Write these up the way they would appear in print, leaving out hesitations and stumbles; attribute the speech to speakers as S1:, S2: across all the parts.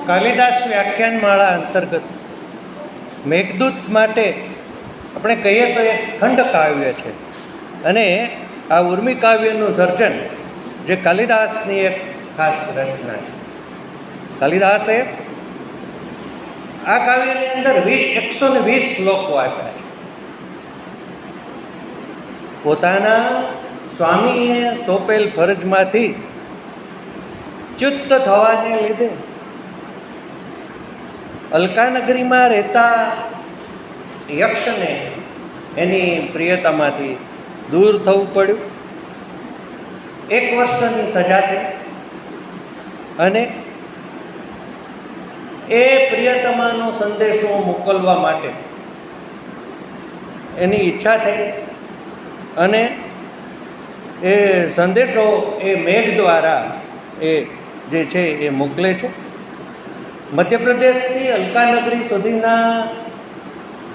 S1: કાલિદાસ વ્યાખ્યાનમાળા અંતર્ગત મેઘદૂત માટે આપણે કહીએ તો એક ખંડ કાવ્ય છે અને આ ઉર્મી કાવ્યનું સર્જન જે કાલિદાસની એક ખાસ રચના છે. કાલિદાસે આ કાવ્યની અંદર 120 શ્લોકો આપ્યા છે. પોતાના સ્વામીએ સોંપેલ ફરજમાંથી ચ્યુત થવાને લીધે અલકાનગરીમાં રહેતા યક્ષને એની પ્રિયતામાંથી દૂર થવું પડ્યું. 1 વર્ષની સજા થઈ અને એ પ્રિયતમાનો સંદેશો મોકલવા માટે એની ઈચ્છા થઈ અને એ સંદેશો એ મેઘ દ્વારા એ જે છે એ મોકલે છે. મધ્યપ્રદેશથી અલકાનગરી સુધીના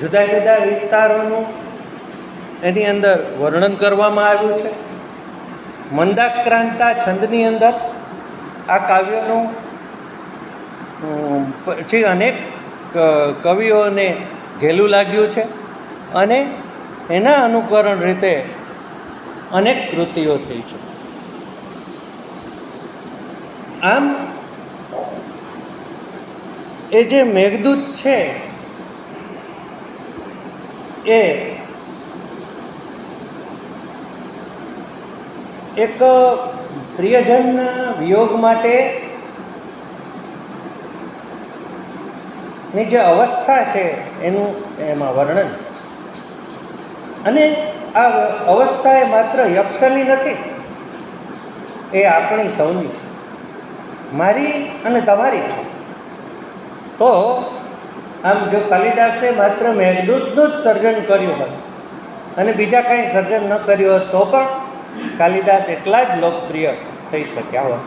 S1: જુદા જુદા વિસ્તારોનું એની અંદર વર્ણન કરવામાં આવ્યું છે. મંદાક્રાંતા છંદની અંદર આ કાવ્યનું પછી અનેક કવિઓને ઘેલું લાગ્યું છે અને એના અનુકરણ રીતે અનેક કૃતિઓ થઈ છે. આમ એ જે મેઘદૂત છે એ એક પ્રિયજનના વિયોગ માટે ની જે અવસ્થા છે એનું એમાં વર્ણન છે. અને આ અવસ્થા એ માત્ર યક્ષની નથી, એ આપણી સૌની છે, મારી અને તમારી છે. તો આમ જો કાલિદાસે માત્ર મેઘદૂતનું જ સર્જન કર્યું હોય અને બીજા કાંઈ સર્જન ન કર્યું હોત તો પણ કાલિદાસ એટલા જ લોકપ્રિય થઈ શક્યા હોત.